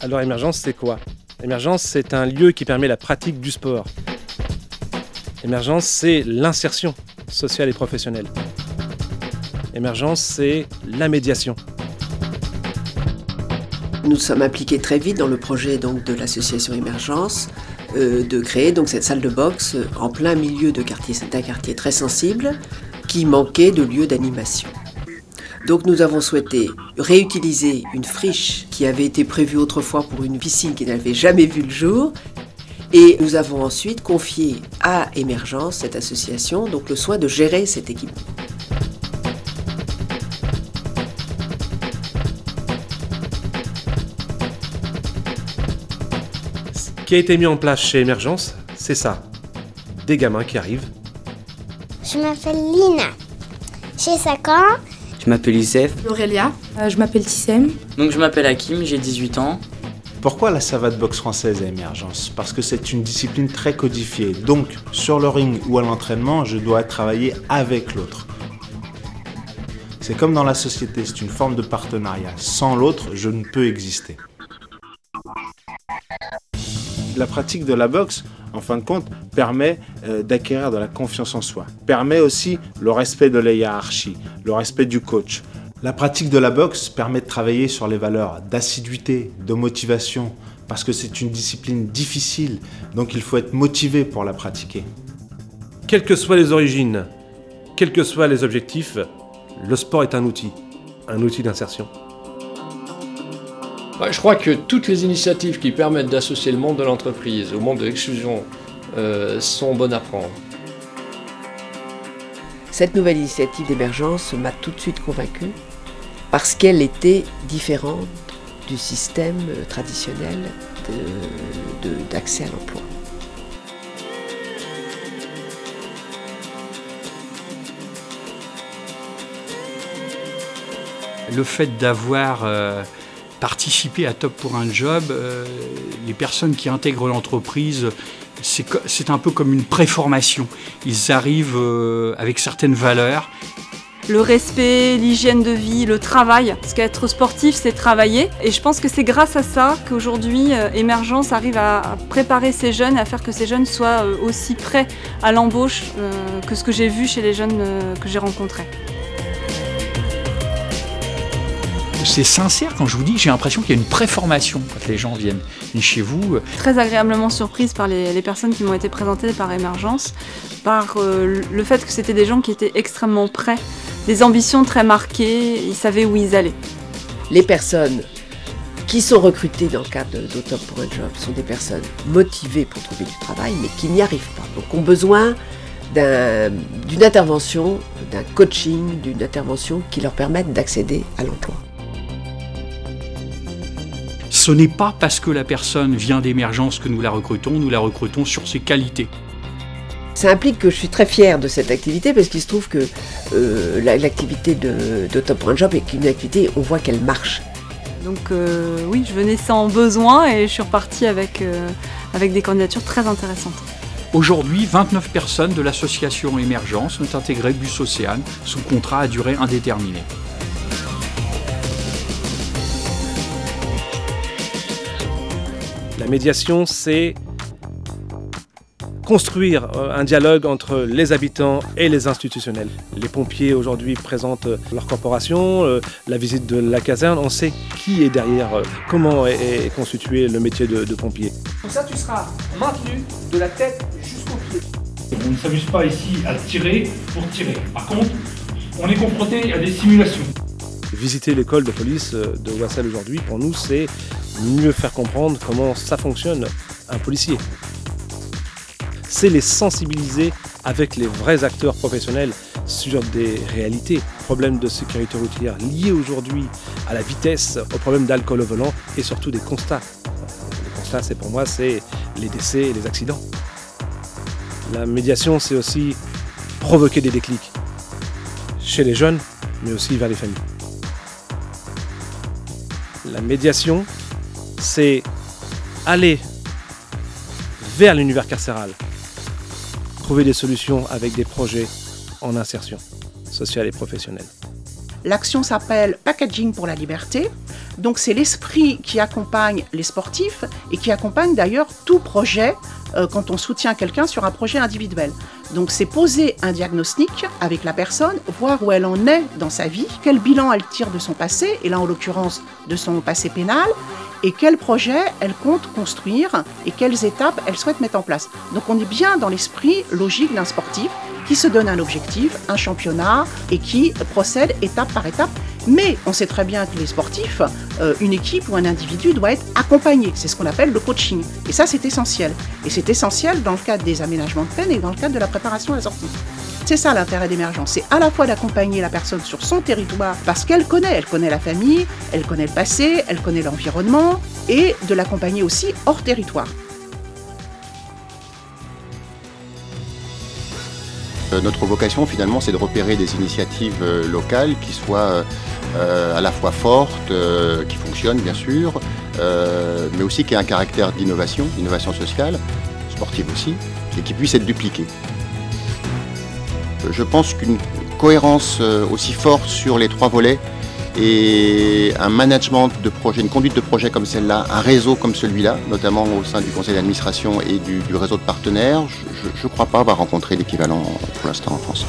Alors Émergence, c'est quoi? Émergence, c'est un lieu qui permet la pratique du sport. Émergence, c'est l'insertion sociale et professionnelle. Émergence, c'est la médiation. Nous sommes impliqués très vite dans le projet donc, de l'association Émergence, de créer donc, cette salle de boxe en plein milieu de quartier. C'est un quartier très sensible qui manquait de lieu d'animation. Donc nous avons souhaité réutiliser une friche qui avait été prévue autrefois pour une piscine qui n'avait jamais vu le jour. Et nous avons ensuite confié à Émergence, cette association, donc le soin de gérer cet équipement. Ce qui a été mis en place chez Émergence, c'est ça. Des gamins qui arrivent. Je m'appelle Lina, j'ai 5 ans. Je m'appelle Youssef. Aurélia. Je m'appelle Tissem. Donc je m'appelle Hakim, j'ai 18 ans. Pourquoi la savate boxe française à Émergence? Parce que c'est une discipline très codifiée. Donc, sur le ring ou à l'entraînement, je dois travailler avec l'autre. C'est comme dans la société, c'est une forme de partenariat. Sans l'autre, je ne peux exister. La pratique de la boxe, en fin de compte, permet d'acquérir de la confiance en soi. Permet aussi le respect de la hiérarchie, le respect du coach. La pratique de la boxe permet de travailler sur les valeurs d'assiduité, de motivation, parce que c'est une discipline difficile, donc il faut être motivé pour la pratiquer. Quelles que soient les origines, quels que soient les objectifs, le sport est un outil d'insertion. Je crois que toutes les initiatives qui permettent d'associer le monde de l'entreprise au monde de l'exclusion sont bonnes à prendre. Cette nouvelle initiative d'Émergence m'a tout de suite convaincue parce qu'elle était différente du système traditionnel d'accès à l'emploi. Le fait d'avoir participé à Top pour un job, les personnes qui intègrent l'entreprise, c'est un peu comme une préformation. Ils arrivent avec certaines valeurs. Le respect, l'hygiène de vie, le travail. Parce qu'être sportif, c'est travailler. Et je pense que c'est grâce à ça qu'aujourd'hui, Émergence arrive à préparer ces jeunes, à faire que ces jeunes soient aussi prêts à l'embauche que ce que j'ai vu chez les jeunes que j'ai rencontrés. C'est sincère quand je vous dis, j'ai l'impression qu'il y a une préformation quand les gens viennent chez vous. Très agréablement surprise par les personnes qui m'ont été présentées par Émergence, par le fait que c'était des gens qui étaient extrêmement prêts, des ambitions très marquées, ils savaient où ils allaient. Les personnes qui sont recrutées dans le cadre de Top pour un job sont des personnes motivées pour trouver du travail, mais qui n'y arrivent pas. Donc ont besoin d'une intervention, d'un coaching, d'une intervention qui leur permette d'accéder à l'emploi. Ce n'est pas parce que la personne vient d'Émergence que nous la recrutons sur ses qualités. Ça implique que je suis très fière de cette activité parce qu'il se trouve que l'activité de Top pour un job est une activité, on voit qu'elle marche. Donc oui, je venais sans besoin et je suis repartie avec des candidatures très intéressantes. Aujourd'hui, 29 personnes de l'association Émergence ont intégré Bus Océane sous contrat à durée indéterminée. La médiation, c'est construire un dialogue entre les habitants et les institutionnels. Les pompiers aujourd'hui présentent leur corporation, la visite de la caserne, on sait qui est derrière, comment est constitué le métier de pompier. Pour ça, tu seras maintenu de la tête jusqu'aux pieds. On ne s'amuse pas ici à tirer pour tirer. Par contre, on est confronté à des simulations. Visiter l'école de police de Ouassel aujourd'hui, pour nous, c'est mieux faire comprendre comment ça fonctionne un policier. C'est les sensibiliser avec les vrais acteurs professionnels sur des réalités, problèmes de sécurité routière liés aujourd'hui à la vitesse, aux problèmes d'alcool au volant et surtout des constats. Les constats, c'est pour moi, c'est les décès et les accidents. La médiation, c'est aussi provoquer des déclics chez les jeunes, mais aussi vers les familles. La médiation, c'est aller vers l'univers carcéral, trouver des solutions avec des projets en insertion sociale et professionnelle. L'action s'appelle Packaging pour la liberté. Donc c'est l'esprit qui accompagne les sportifs et qui accompagne d'ailleurs tout projet quand on soutient quelqu'un sur un projet individuel. Donc c'est poser un diagnostic avec la personne, voir où elle en est dans sa vie, quel bilan elle tire de son passé, et là en l'occurrence de son passé pénal, et quel projet elle compte construire et quelles étapes elle souhaite mettre en place. Donc on est bien dans l'esprit logique d'un sportif qui se donne un objectif, un championnat, et qui procède étape par étape. Mais on sait très bien que les sportifs, une équipe ou un individu doit être accompagné. C'est ce qu'on appelle le coaching. Et ça, c'est essentiel. Et c'est essentiel dans le cadre des aménagements de peine et dans le cadre de la préparation à la sortie. C'est ça l'intérêt d'Émergence, c'est à la fois d'accompagner la personne sur son territoire parce qu'elle connaît la famille, elle connaît le passé, elle connaît l'environnement, et de l'accompagner aussi hors territoire. Notre vocation finalement c'est de repérer des initiatives locales qui soient à la fois fortes, qui fonctionnent bien sûr, mais aussi qui aient un caractère d'innovation sociale, sportive aussi, et qui puissent être dupliquées. Je pense qu'une cohérence aussi forte sur les 3 volets et un management de projet, une conduite de projet comme celle-là, un réseau comme celui-là, notamment au sein du conseil d'administration et du réseau de partenaires, je ne crois pas avoir rencontré l'équivalent pour l'instant en France.